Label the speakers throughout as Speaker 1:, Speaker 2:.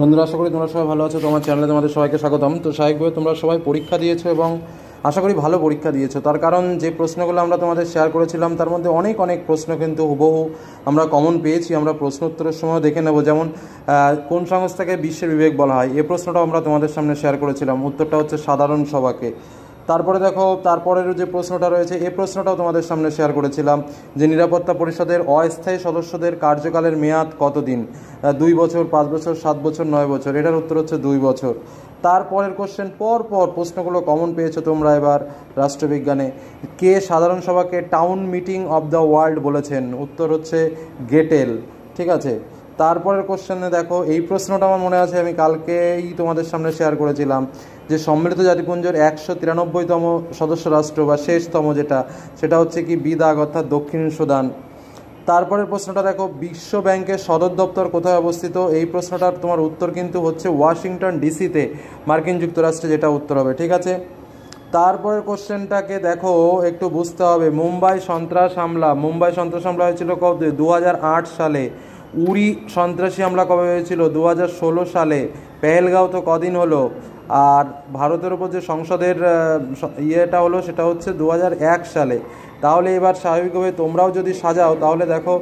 Speaker 1: বন্ধুরা, আশা করি তোমরা সবাই ভালো আছো। তোমার চ্যানেলে তোমাদের সবাইকে স্বাগতম। তো স্বাভাবিকভাবে তোমরা সবাই পরীক্ষা দিয়েছো এবং আশা করি ভালো পরীক্ষা দিয়েছো। তার কারণ যে প্রশ্নগুলো আমরা তোমাদের শেয়ার করেছিলাম তার মধ্যে অনেক অনেক প্রশ্ন কিন্তু হুবহু আমরা কমন পেয়েছি। আমরা প্রশ্ন উত্তরের সময় দেখে নেব, যেমন কোন সংস্থাকে বিশ্বের বিবেক বলা হয়, এই প্রশ্নটাও আমরা তোমাদের সামনে শেয়ার করেছিলাম। উত্তরটা হচ্ছে সাধারণ সভাকে। তারপরে দেখো, তারপরের যে প্রশ্নটা রয়েছে এই প্রশ্নটাও তোমাদের সামনে শেয়ার করেছিলাম যে নিরাপত্তা পরিষদের অস্থায়ী সদস্যদের কার্যকালের মেয়াদ কতদিন, 2 বছর, 5 বছর, 7 বছর, 9 বছর। এটার উত্তর হচ্ছে 2 বছর। তারপরের কোশ্চেন পর প্রশ্নগুলো কমন পেয়েছো তোমরা। এবার রাষ্ট্রবিজ্ঞানে কে সাধারণ সভাকে town meeting of the world বলেছেন? উত্তর হচ্ছে গেটেল। ঠিক আছে। তারপরের কোশ্চেনে দেখো, এই প্রশ্নটা আমার মনে আছে, আমি কালকেই তোমাদের সামনে শেয়ার করেছিলাম যে সম্মিলিত জাতিপুঞ্জের 193তম সদস্য রাষ্ট্র বা শেষতম সেটা হচ্ছে কি বিদাগ, অর্থাৎ দক্ষিণ সুদান। তারপরের প্রশ্নটা দেখো, বিশ্ব ব্যাংকের সদর দপ্তর কোথায় অবস্থিত? এই প্রশ্নটার তোমার উত্তর কিন্তু হচ্ছে ওয়াশিংটন ডিসিতে, মার্কিন যুক্তরাষ্ট্রে, যেটা উত্তর হবে। ঠিক আছে। তারপরের কোশ্চেনটাকে দেখো, একটু বুঝতে হবে। মুম্বাই সন্ত্রাস হামলা হয়েছিল কবে? 2008 সালে। উরি সন্ত্রাসী হামলা কবে হয়েছিল? 2016 সালে। পেহেলগাঁও তো কদিন হলো। আর ভারতের ওপর যে সংসদের ইয়েটা হলো সেটা হচ্ছে 2001 সালে। তাহলে এবার স্বাভাবিকভাবে তোমরাও যদি সাজাও তাহলে দেখো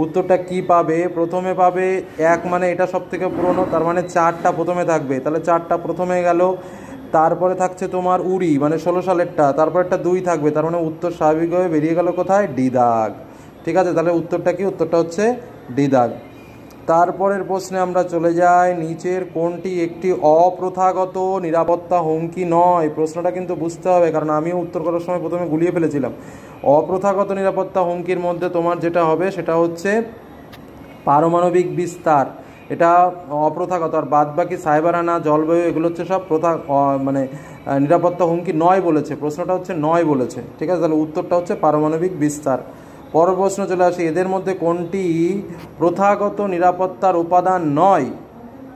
Speaker 1: উত্তরটা কি পাবে। প্রথমে পাবে 1, মানে এটা সব থেকে পুরনো, তার মানে 4টা প্রথমে থাকবে, তাহলে 4টা প্রথমে গেল। তারপরে থাকছে তোমার উরি, মানে 16 সালেরটা, তারপরেরটা 2 থাকবে, তার মানে উত্তর স্বাভাবিকভাবে বেরিয়ে গেল কোথায়? ডি দাগ। ঠিক আছে, তাহলে উত্তরটা কি? উত্তরটা হচ্ছে ডি দাগ। তারপরের প্রশ্নে আমরা চলে যাই, নিচের কোনটি একটি অপ্রথাগত নিরাপত্তা হুমকি নয়? প্রশ্নটা কিন্তু বুঝতে হবে, কারণ আমিও উত্তর করার সময় প্রথমে গুলিয়ে ফেলেছিলাম। অপ্রথাগত নিরাপত্তা হুমকির মধ্যে তোমার যেটা হবে সেটা হচ্ছে পারমাণবিক বিস্তার। এটা অপ্রথাগত। আর বাদ বাকি সাইবার হানা, জলবায়ু, এগুলো হচ্ছে সব মানে নিরাপত্তা হুমকি নয় বলেছে। প্রশ্নটা হচ্ছে নয় বলেছে। ঠিক আছে, তাহলে উত্তরটা হচ্ছে পারমাণবিক বিস্তার। পরের প্রশ্ন চলে আসি, এদের মধ্যে কোনটি প্রথাগত নিরাপত্তার উপাদান নয়?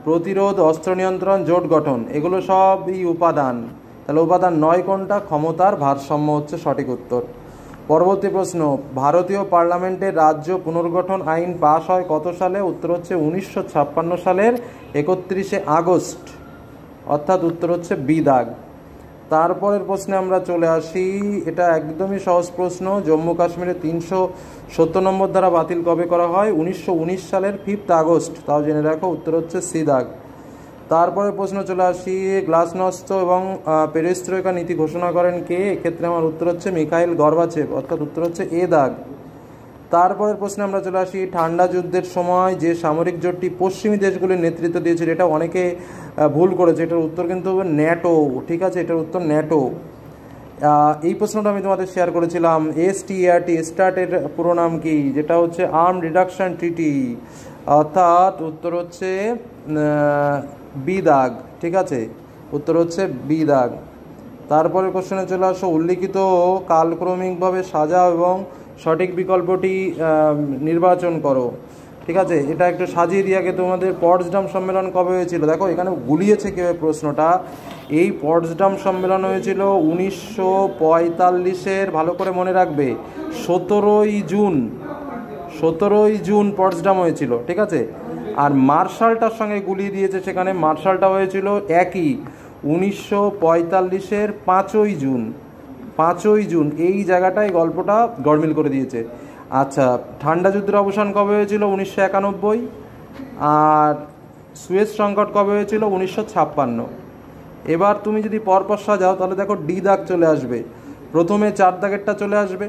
Speaker 1: প্রতিরোধ, অস্ত্র নিয়ন্ত্রণ, জোট গঠন, এগুলো সবই উপাদান। তাহলে উপাদান নয় কোনটা? ক্ষমতার ভারসাম্য হচ্ছে সঠিক উত্তর। পরবর্তী প্রশ্ন, ভারতীয় পার্লামেন্টের রাজ্য পুনর্গঠন আইন পাশ হয় কত সালে? উত্তর হচ্ছে 1956 সালের 31শে আগস্ট, অর্থাৎ উত্তর হচ্ছে বি দাগ। তারপরের প্রশ্নে আমরা চলে আসি, এটা একদমই সহজ প্রশ্ন। জম্মু কাশ্মীরে 370 নম্বর ধারা বাতিল কবে করা হয়? 1919 সালের 5 আগস্ট। তাও জেনে রাখো, উত্তর হচ্ছে সি দাগ। তারপরে প্রশ্ন চলে আসি, গ্লাসনস্ত এবং পেরেস্ট্রয়কা নীতি ঘোষণা করেন কে? এক্ষেত্রে আমার উত্তর হচ্ছে মিখাইল গর্বাচেভ, অর্থাৎ উত্তর হচ্ছে এ দাগ। তারপরের প্রশ্নে আমরা চলে আসি, ঠান্ডা যুদ্ধের সময় যে সামরিক জোটটি পশ্চিমী দেশগুলির নেতৃত্ব দিয়েছিল, এটা অনেকে ভুল করেছে, এটার উত্তর কিন্তু হবে ন্যাটো। ঠিক আছে, এটার উত্তর ন্যাটো। এই প্রশ্নটা আমি তোমাদের শেয়ার করেছিলাম। START, স্টার্টের পুরো নাম কি? যেটা হচ্ছে আর্ম রিডাকশন ট্রিটি, অর্থাৎ উত্তর হচ্ছে বি দাগ। ঠিক আছে, উত্তর হচ্ছে বি দাগ। তারপরে কোশ্চেনে চলে আসো, উল্লিখিত কালক্রমিকভাবে সাজাও এবং সঠিক বিকল্পটি নির্বাচন করো। ঠিক আছে, এটা একটু সাজিয়ে দিয়ে আগে তোমাদের পটসডাম সম্মেলন কবে হয়েছিল? দেখো এখানে গুলিয়েছে কেউ প্রশ্নটা। এই পটসডাম সম্মেলন হয়েছিল 1945-এর, ভালো করে মনে রাখবে, 17ই জুন পটসডাম হয়েছিল। ঠিক আছে। আর মার্শালটার সঙ্গে গুলিয়ে দিয়েছে, সেখানে মার্শালটা হয়েছিল একই 1945-এর 5ই জুন। এই জায়গাটায় গল্পটা গড়মিল করে দিয়েছে। আচ্ছা, ঠান্ডা যুদ্ধের অবসান কবে হয়েছিল? 1991। আর সুয়েজ সংকট কবে হয়েছিল? 1956। এবার তুমি যদি পরপর সাজাও তাহলে দেখো ডি দাগ চলে আসবে। প্রথমে 4 দাগেরটা চলে আসবে,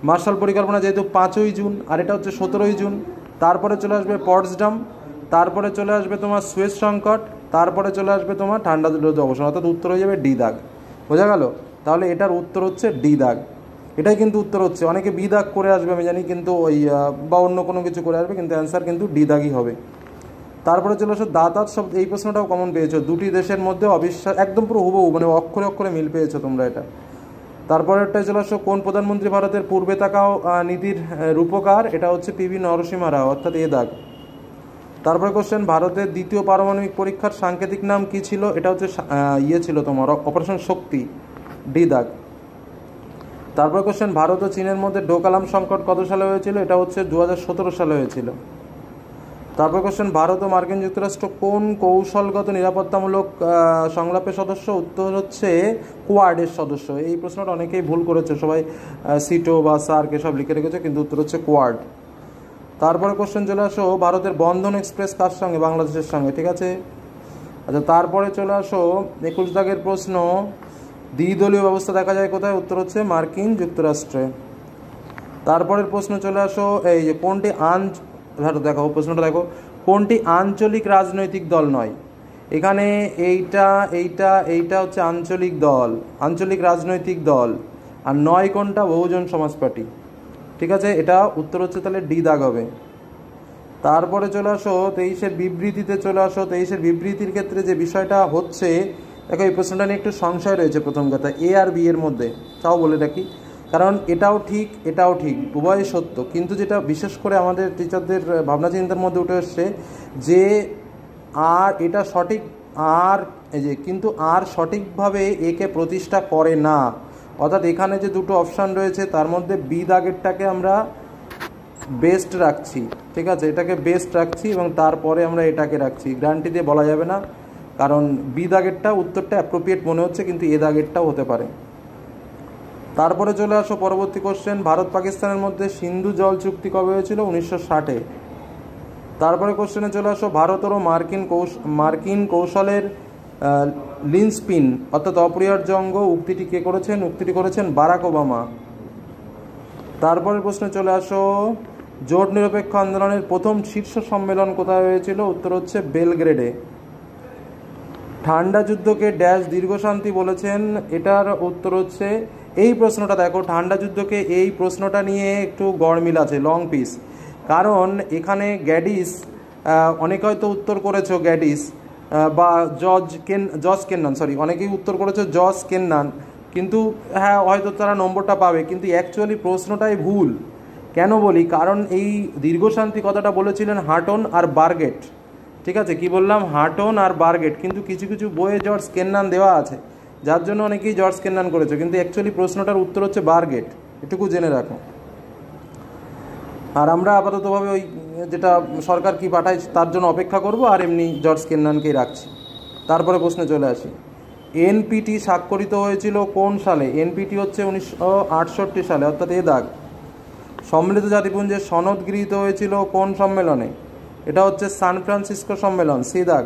Speaker 1: মার্শাল পরিকল্পনা, যেহেতু 5ই জুন, আর এটা হচ্ছে 17ই জুন। তারপরে চলে আসবে পটসডাম, তারপরে চলে আসবে তোমার সুয়েজ সংকট, তারপরে চলে আসবে তোমার ঠান্ডা যুদ্ধের অবসান, অর্থাৎ উত্তর হয়ে যাবে ডি দাগ। বোঝা গেল? তাহলে এটার উত্তর হচ্ছে ডি দাগ। এটাই কিন্তু উত্তর হচ্ছে। অনেকে বি দাগ করে আসবে আমি জানি, কিন্তু ওই বা অন্য কোনো কিছু করে আসবে, কিন্তু অ্যান্সার কিন্তু ডি দাগই হবে। তারপরে চলে আসো দাতাত শব্দ। এই প্রশ্নটাও কমন পেয়েছো। দুটি দেশের মধ্যে অবিশ্বাস, একদম পুরো হুবহু, মানে অক্ষরে অক্ষরে মিল পেয়েছো তোমরা এটা। তারপরেরটাই চলে আসো, কোন প্রধানমন্ত্রী ভারতের পূর্বে তাকাও নীতির রূপকার? এটা হচ্ছে PV নরসিংহ রাও, অর্থাৎ এ দাগ। তারপরে কোশ্চেন, ভারতের দ্বিতীয় পারমাণবিক পরীক্ষার সাংকেতিক নাম কি ছিল? এটা হচ্ছে ছিল তোমার অপারেশন শক্তি, ডি দাগ। তারপরে কোশ্চেন, ভারত ও চীনের মধ্যে ডোকালাম সংকট কত সালে হয়েছিল? এটা হচ্ছে 2017 সালে হয়েছিল। তারপর কোশ্চেন, ভারত ও মার্কিন যুক্তরাষ্ট্র কোন কৌশলগত নিরাপত্তামূলক সংলাপের সদস্য? উত্তর হচ্ছে কোয়াডের সদস্য। এই প্রশ্নটা অনেকেই ভুল করেছে, সবাই সিটো বা সার্ক এসব লিখে রেখেছে, কিন্তু উত্তর হচ্ছে কোয়াড। তারপরে কোশ্চেন চলে আসো, ভারতের বন্ধন এক্সপ্রেস কার সঙ্গে? বাংলাদেশের সঙ্গে, ঠিক আছে। আচ্ছা, তারপরে চলে আসো 21 দাগের প্রশ্ন, দ্বিদলীয় ব্যবস্থা দেখা যায় কোথায়? উত্তর হচ্ছে মার্কিন যুক্তরাষ্ট্রে। তারপরের প্রশ্ন চলে আসো, এই যে কোনটি দেখো প্রশ্নটা দেখো, কোনটি আঞ্চলিক রাজনৈতিক দল নয়? এখানে এইটা এইটা এইটা হচ্ছে আঞ্চলিক দল, আঞ্চলিক রাজনৈতিক দল। আর নয় কোনটা? বহুজন সমাজ পার্টি, ঠিক আছে। এটা উত্তর হচ্ছে তাহলে ডি দাগ হবে। তারপরে চলে আসো 23-এর বিবৃতিতে চলে আসো। 23-এর বিবৃতির ক্ষেত্রে যে বিষয়টা হচ্ছে, দেখো এই প্রশ্নটা নিয়ে একটু সংশয় রয়েছে। প্রথম কথা, এ আর বি এর মধ্যে তাও বলে রাখি, কারণ এটাও ঠিক এটাও ঠিক, উভয়ই সত্য, কিন্তু যেটা বিশেষ করে আমাদের টিচারদের ভাবনা চিন্তার মধ্যে উঠে এসছে যে আর এটা সঠিক, আর এই যে কিন্তু আর সঠিকভাবে একে প্রতিষ্ঠা করে না। অর্থাৎ এখানে যে দুটো অপশান রয়েছে তার মধ্যে বি দাগেরটাকে আমরা বেস্ট রাখছি, ঠিক আছে, এটাকে বেস্ট রাখছি এবং তারপরে আমরা এটাকে রাখছি। গ্যারান্টি দিয়ে বলা যাবে না, কারণ বি দাগেরটা উত্তরটা অ্যাপ্রোপ্রিয়েট মনে হচ্ছে, কিন্তু এ দাগেরটাও হতে পারে। তারপরে চলে আসো পরবর্তী কোশ্চেন, ভারত পাকিস্তানের মধ্যে সিন্ধু জল চুক্তি কবে হয়েছিল? 1960-এ। তারপরে কোশ্চেনে চলে আসো, ভারত ও মার্কিন কৌশলের লিনস্পিন অর্থাৎ অপরিহার্য অঙ্গ উক্তিটি কে করেছেন? উক্তিটি করেছেন বারাক ওবামা। তারপরের প্রশ্নে চলে আসো, জোট নিরপেক্ষ আন্দোলনের প্রথম শীর্ষ সম্মেলন কোথায় হয়েছিল? উত্তর হচ্ছে বেলগ্রেডে। ঠান্ডা যুদ্ধকে ড্যাশ দীর্ঘশান্তি বলেছেন? এটার উত্তর হচ্ছে, এই প্রশ্নটা দেখো, ঠান্ডা যুদ্ধকে এই প্রশ্নটা নিয়ে একটু গড়মিল আছে, লং পিস, কারণ এখানে গ্যাডিস, অনেকে হয়তো উত্তর করেছো গ্যাডিস বা জজ কেন্নান, সরি, অনেকেই উত্তর করেছো জজ কেন্নান, কিন্তু হ্যাঁ হয়তো তারা নম্বরটা পাবে, কিন্তু অ্যাকচুয়ালি প্রশ্নটাই ভুল। কেন বলি? কারণ এই দীর্ঘশান্তি কথাটা বলেছিলেন হাটন আর বার্গেট, ঠিক আছে। কি বললাম? হাটন আর বার্গেট, কিন্তু কিছু কিছু বইয়ে জর্জ কেন্নান দেওয়া আছে, যার জন্য অনেকেই জর্জ কেন্নান করেছে, কিন্তু অ্যাকচুয়ালি প্রশ্নটার উত্তর হচ্ছে বার্গেট, এটুকু জেনে রাখো। আর আমরা আপাততভাবে ওই যেটা সরকার কি পাঠায় তার জন্য অপেক্ষা করব, আর এমনি জর্জ কেন্নানকেই রাখছি। তারপরে প্রশ্নে চলে আসি, এনপিটি স্বাক্ষরিত হয়েছিল কোন সালে? এনপিটি হচ্ছে 1968 সালে, অর্থাৎ এ দাগ। সম্মিলিত জাতিপুঞ্জের সনদ গৃহীত হয়েছিল কোন সম্মেলনে? এটা হচ্ছে সান ফ্রান্সিসকো সম্মেলন, সি দাগ।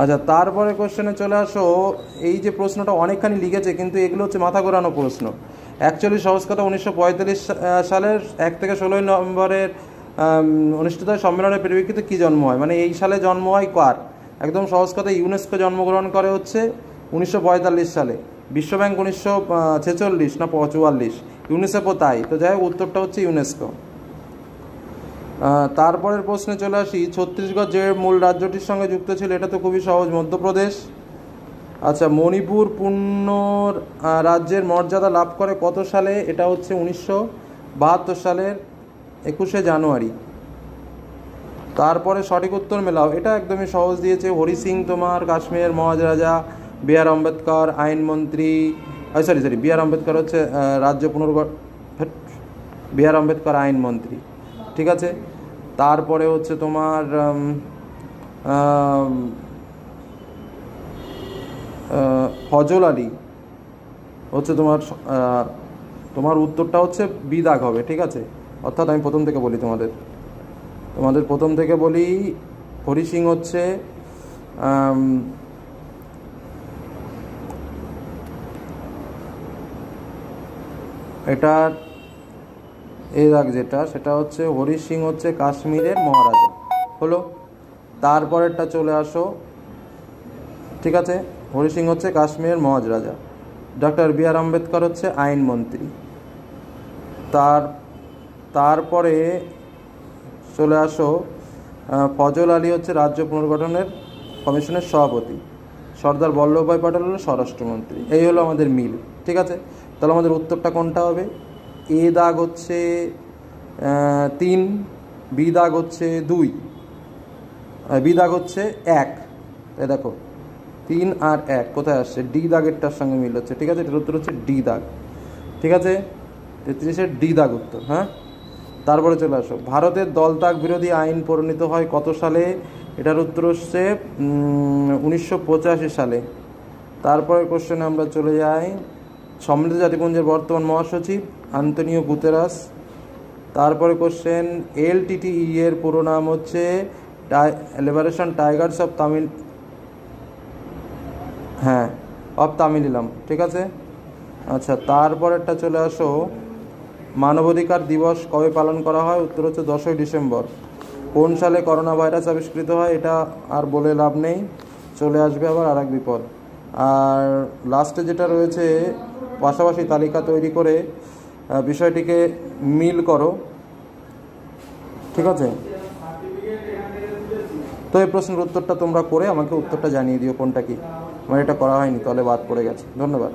Speaker 1: আচ্ছা, তারপরে কোশ্চেনে চলে আসো, এই যে প্রশ্নটা অনেকখানি লিখেছে, কিন্তু এগুলো হচ্ছে মাথা ঘোরানো প্রশ্ন। অ্যাকচুয়ালি সহজ কথা, 1945 সালের 1 থেকে 16 নভেম্বরের অনুষ্ঠিত সম্মেলনের পরিপ্রেক্ষিতে কী জন্ম হয়, মানে এই সালে জন্ম হয় কার? একদম সহজ কথা, ইউনেস্কো জন্মগ্রহণ করে হচ্ছে 1945 সালে, বিশ্বব্যাংক 1946 না 44, ইউনিসেফও তাই। তো যাই হোক, উত্তরটা হচ্ছে ইউনেস্কো। তারপরের প্রশ্নে চলে আসি, ছত্তিশগড় যে মূল রাজ্যটির সঙ্গে যুক্ত ছিল? এটা তো খুবই সহজ, মধ্যপ্রদেশ। আচ্ছা, মণিপুর পূর্ণ রাজ্যের মর্যাদা লাভ করে কত সালে? এটা হচ্ছে 1972 সালের 21শে জানুয়ারি। তারপরে সঠিক উত্তর মেলাও, এটা একদমই সহজ দিয়েছে, হরি সিং তোমার কাশ্মীরের মহারাজা, বি.আর. আম্বেদকর আইনমন্ত্রী, সরি বি.আর. আম্বেদকর হচ্ছে রাজ্য বি.আর. আম্বেদকর আইনমন্ত্রী, ঠিক আছে। তারপরে হচ্ছে তোমার ফজল আলী হচ্ছে তোমার উত্তরটা হচ্ছে বি দাগ হবে, ঠিক আছে। অর্থাৎ আমি প্রথম থেকে বলি, তোমাদের প্রথম থেকে বলি, হরি সিং হচ্ছে এটা এই দাগ যেটা, সেটা হচ্ছে হরি সিং হচ্ছে কাশ্মীরের মহারাজা হলো। তারপরেরটা চলে আসো, ঠিক আছে, হরি সিং হচ্ছে কাশ্মীরের মহারাজা, ডক্টর বি.আর. আম্বেদকর হচ্ছে আইনমন্ত্রী। তারপরে চলে আসো, ফজল আলী হচ্ছে রাজ্য পুনর্গঠনের কমিশনের সভাপতি, সর্দার বল্লভভাই প্যাটেল হলো স্বরাষ্ট্রমন্ত্রী। এই হলো আমাদের মিল, ঠিক আছে। তাহলে আমাদের উত্তরটা কোনটা হবে? এ দাগ হচ্ছে 3, বি দাগ হচ্ছে 2, বি দাগ হচ্ছে 1। তাই দেখো 3 আর 1 কোথায় আসছে? ডি দাগেরটার সঙ্গে মিল হচ্ছে, ঠিক আছে। এটার উত্তর হচ্ছে ডি দাগ, ঠিক আছে। 33-এর ডি দাগ উত্তর। হ্যাঁ, তারপরে চলে আসো, ভারতের দলত্যাগ বিরোধী আইন প্রণীত হয় কত সালে? এটার উত্তর হচ্ছে 1985 সালে। তারপরে কোশ্চেনে আমরা চলে যাই, সম্মিলিত জাতিপুঞ্জের বর্তমান মহাসচিব আন্তোনিও গুতেরাস। তারপরে কোশ্চেন, LTTE এর পুরো নাম হচ্ছে লিবারেশন টাইগার্স অফ তামিল, হ্যাঁ, অফ তামিলিলাম, ঠিক আছে। আচ্ছা, তারপরেরটা চলে আসো, মানবাধিকার দিবস কবে পালন করা হয়? উত্তর হচ্ছে 10ই ডিসেম্বর। কোন সালে করোনা ভাইরাস আবিষ্কৃত হয়? এটা আর বলে লাভ নেই, চলে আসবে আবার আর এক বিপদ। আর লাস্টে যেটা রয়েছে, পাশাপাশি তালিকা তৈরি করে বিষয়টিকে মিল করো, ঠিক আছে। তো এই প্রশ্নের উত্তরটা তোমরা করে আমাকে উত্তরটা জানিয়ে দিও কোনটা কি। আমার এটা করা হয়নি, তাহলে বাদ পড়ে গেছে। ধন্যবাদ।